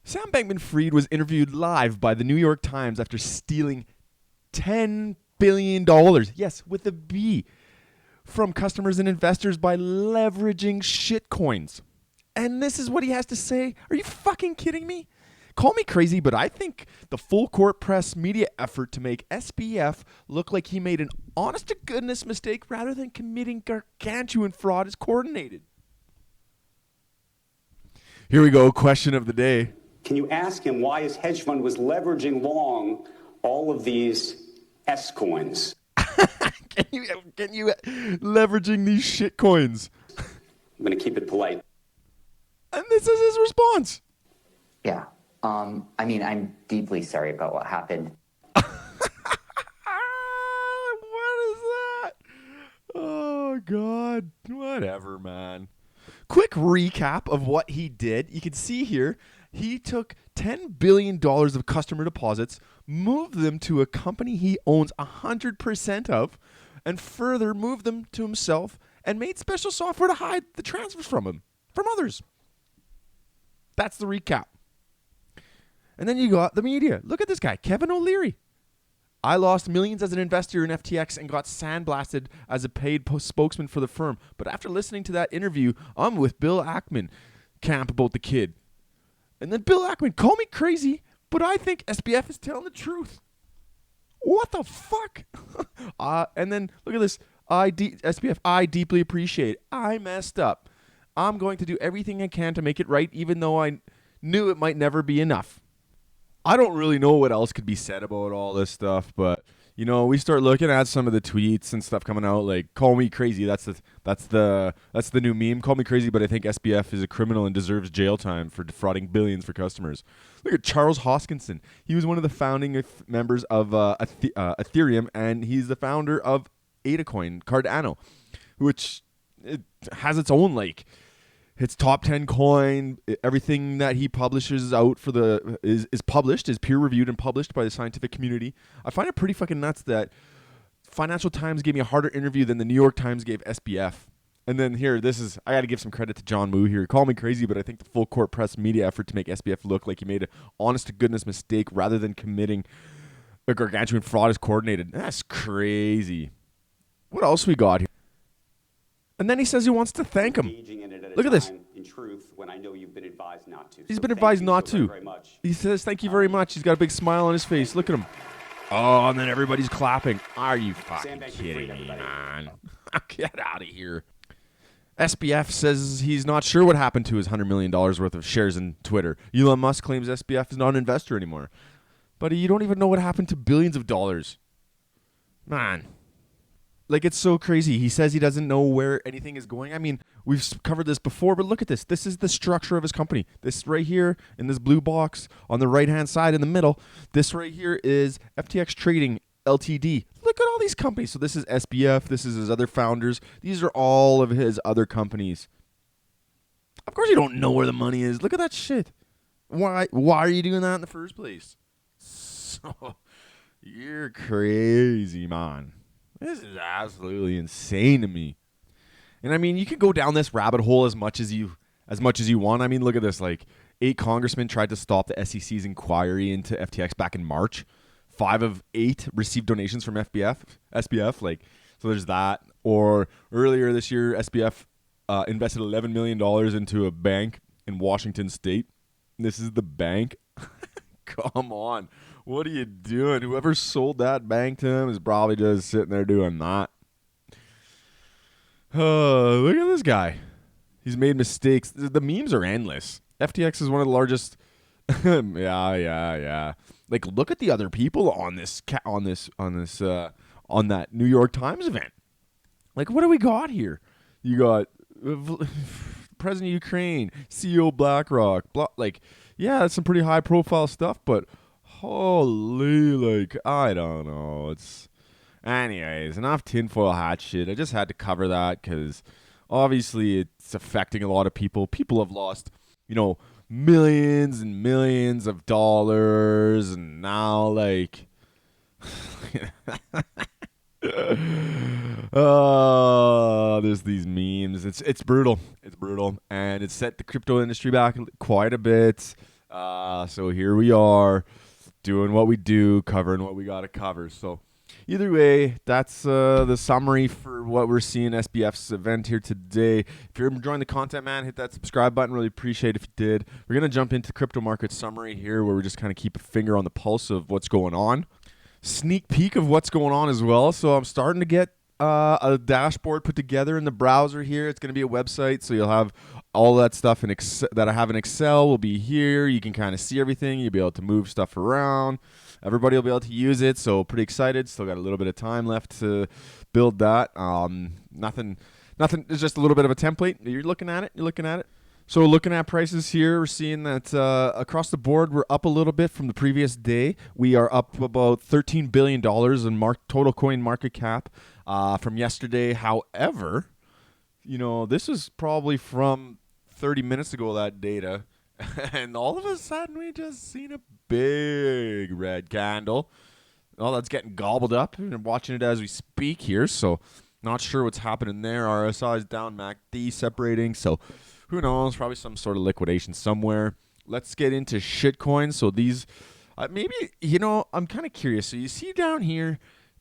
Sam Bankman-Fried was interviewed live by the New York Times after stealing $10 billion, yes, with a B, from customers and investors by leveraging shitcoins. And this is what he has to say. Are you fucking kidding me? Call me crazy, but I think the full court press media effort to make SBF look like he made an honest-to-goodness mistake rather than committing gargantuan fraud is coordinated. Here we go, question of the day. Can you ask him why his hedge fund was leveraging long all of these S coins? Can you leveraging these shit coins? I'm going to keep it polite. And this is his response. Yeah. I mean, I'm deeply sorry about what happened. What is that? Oh, God. Whatever, man. Quick recap of what he did. You can see here, he took $10 billion of customer deposits, moved them to a company he owns 100% of, and further moved them to himself and made special software to hide the transfers from others. That's the recap. And then you got the media. Look at this guy, Kevin O'Leary. I lost millions as an investor in FTX and got sandblasted as a paid spokesman for the firm. But after listening to that interview, I'm with Bill Ackman camp about the kid. And then Bill Ackman, call me crazy, but I think SBF is telling the truth. What the fuck? And then look at this. SBF, I deeply appreciate. I messed up. I'm going to do everything I can to make it right, even though I knew it might never be enough. I don't really know what else could be said about all this stuff, but you know, we start looking at some of the tweets and stuff coming out like "Call me crazy." That's the new meme. Call me crazy, but I think SBF is a criminal and deserves jail time for defrauding billions for customers. Look at Charles Hoskinson. He was one of the founding members of Ethereum, and he's the founder of AdaCoin, Cardano, which it has its own like. It's top 10 coin. Everything that he publishes out for is published, is peer reviewed and published by the scientific community. I find it pretty fucking nuts that Financial Times gave me a harder interview than the New York Times gave SBF. And then here, I got to give some credit to John Moo here. Call me crazy, but I think the full court press media effort to make SBF look like he made an honest to goodness mistake rather than committing a gargantuan fraud is coordinated. That's crazy. What else we got here? And then he says he wants to thank him. Look at this. In truth, when I know you've been advised not to. He's been advised not to. He says, thank you very much. He's got a big smile on his face. Look at him. Oh, and then everybody's clapping. Are you fucking kidding me, man? Get out of here. SBF says he's not sure what happened to his $100 million worth of shares in Twitter. Elon Musk claims SBF is not an investor anymore. But you don't even know what happened to billions of dollars. Man. Like, it's so crazy. He says he doesn't know where anything is going. I mean, we've covered this before, but look at this. This is the structure of his company. This right here in this blue box on the right-hand side in the middle, this right here is FTX Trading Ltd. Look at all these companies. So this is SBF. This is his other founders. These are all of his other companies. Of course you don't know where the money is. Look at that shit. Why are you doing that in the first place? So, you're crazy, man. This is absolutely insane to me. And I mean, you can go down this rabbit hole as much as you want. I mean, look at this. Like, 8 congressmen tried to stop the SEC's inquiry into FTX back in March. 5 of 8 received donations from SBF. Like, so there's that. Or earlier this year, SBF invested $11 million into a bank in Washington State. This is the bank. Come on. What are you doing? Whoever sold that bank to him is probably just sitting there doing that. Look at this guy. He's made mistakes. The memes are endless. FTX is one of the largest. Yeah. Like, look at the other people on that New York Times event. Like, what do we got here? You got President of Ukraine, CEO BlackRock. Yeah, that's some pretty high profile stuff, but holy, like, I don't know. Anyways, enough tinfoil hat shit. I just had to cover that because obviously it's affecting a lot of people. People have lost, millions and millions of dollars, and now, like, there's these memes. It's brutal. It's brutal, and it's set the crypto industry back quite a bit. So here we are doing what we do, covering what we got to cover. So either way, that's the summary for what we're seeing SBF's event here today. If you're enjoying the content, man, hit that subscribe button. Really appreciate it if you did. We're going to jump into crypto market summary here where we just kind of keep a finger on the pulse of what's going on. Sneak peek of what's going on as well. So I'm starting to get a dashboard put together in the browser here. It's going to be a website, so you'll have all that stuff in Excel, that I have in Excel will be here. You can kind of see everything. You'll be able to move stuff around. Everybody will be able to use it, so pretty excited. Still got a little bit of time left to build that. Nothing. It's just a little bit of a template. You're looking at it. So looking at prices here, we're seeing that across the board, we're up a little bit from the previous day. We are up about $13 billion in total coin market cap from yesterday. However, this is probably from 30 minutes ago, that data. And all of a sudden, we just seen a big red candle. Oh, that's getting gobbled up. I'm watching it as we speak here, so not sure what's happening there. RSI is down, MACD separating, so who knows? Probably some sort of liquidation somewhere. Let's get into shitcoins. So these, maybe, I'm kind of curious. So you see down here,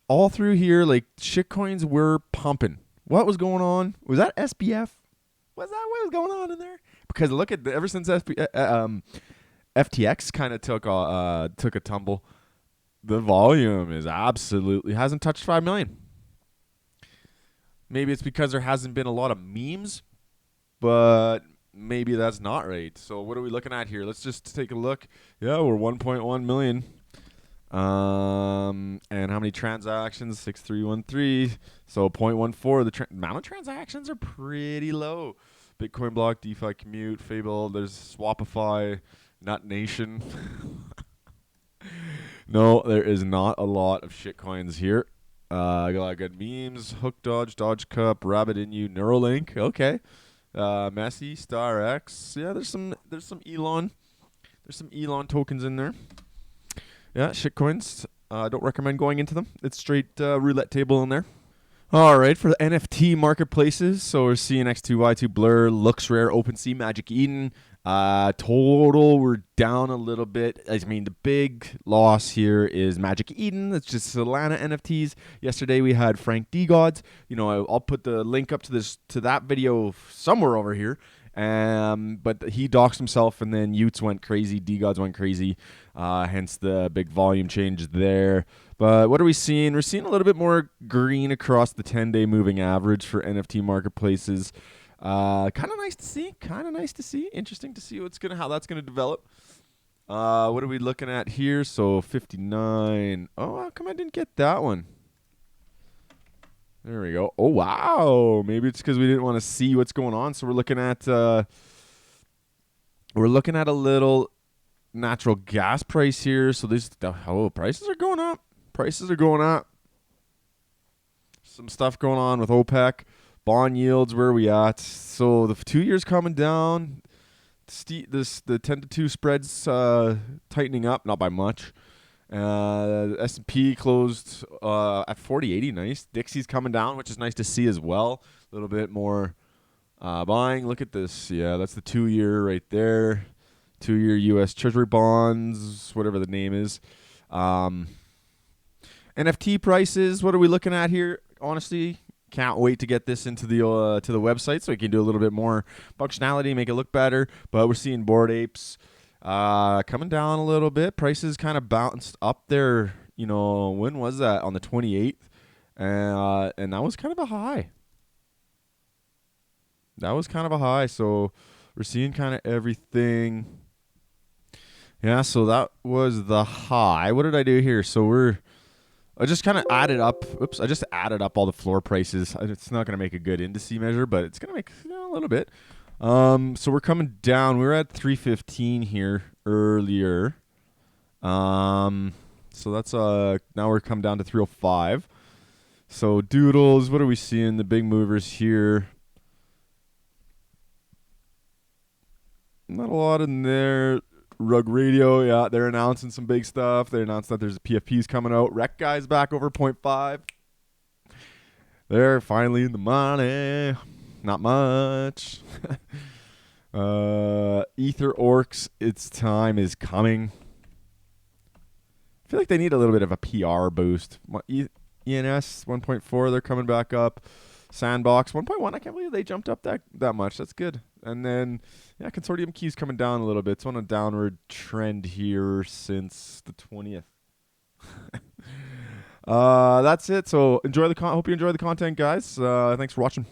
all through here, like shitcoins were pumping. What was going on? Was that SBF? Was that what was going on in there? Because look at ever since FTX kind of took a tumble, the volume is absolutely hasn't touched 5 million. Maybe it's because there hasn't been a lot of memes, but maybe that's not right. So what are we looking at here? Let's just take a look. Yeah, we're 1.1 million. And how many transactions? 6313. So 0.14. The amount of transactions are pretty low. Bitcoin block, DeFi commute, Fable. There's Swapify, Nut Nation. No, there is not a lot of shitcoins here. I got a lot of good memes. Hook Dodge, Dodge Cup, Rabbit in You, Neuralink. Okay. Messi, Star X. Yeah, there's some Elon. There's some Elon tokens in there. Yeah, shitcoins. Don't recommend going into them. It's straight roulette table in there. All right, for the NFT marketplaces, so we're seeing X2Y2 Blur, LooksRare, OpenSea, Magic Eden. Total, we're down a little bit. I mean, the big loss here is Magic Eden. It's just Solana NFTs. Yesterday we had Frank D Gods. I'll put the link up to that video somewhere over here. But he doxed himself, and then Utes went crazy. D Gods went crazy. Hence the big volume change there. But what are we seeing? We're seeing a little bit more green across the 10-day moving average for NFT marketplaces. Kind of nice to see. Interesting to see how that's gonna develop. What are we looking at here? So 59. Oh, how come I didn't get that one? There we go. Oh wow. Maybe it's because we didn't want to see what's going on. So we're looking at a little natural gas price here. So prices are going up. Some stuff going on with OPEC. Bond yields, where are we at? So the 2 years coming down. The 10-2 spreads tightening up, not by much. S&P closed at 40.80. Nice. Dixie's coming down, which is nice to see as well. A little bit more buying. Look at this. Yeah, that's the 2 year right there. 2 year U.S. Treasury bonds, whatever the name is. NFT prices. What are we looking at here? Honestly, can't wait to get this into the to the website so we can do a little bit more functionality, make it look better. But we're seeing Bored Apes coming down a little bit. Prices kind of bounced up there. When was that? On the 28th, and that was kind of a high. So we're seeing kind of everything. Yeah, so that was the high. What did I do here? So I just kind of added up. Oops, I just added up all the floor prices. It's not going to make a good indice measure, but it's going to make a little bit. So we're coming down. We were at 315 here earlier. So that's now we're come down to 305. So Doodles, what are we seeing? The big movers here. Not a lot in there. Rug Radio, yeah, they're announcing some big stuff. They announced that there's PFPs coming out. Rec Guy's back over 0.5. They're finally in the money. Not much. Ether Orcs, its time is coming. I feel like they need a little bit of a PR boost. ENS 1.4, they're coming back up. Sandbox 1.1, I can't believe they jumped up that much. That's good. And then, yeah, Consortium Keys coming down a little bit. It's on a downward trend here since the 20th. That's it. So hope you enjoy the content, guys. Thanks for watching.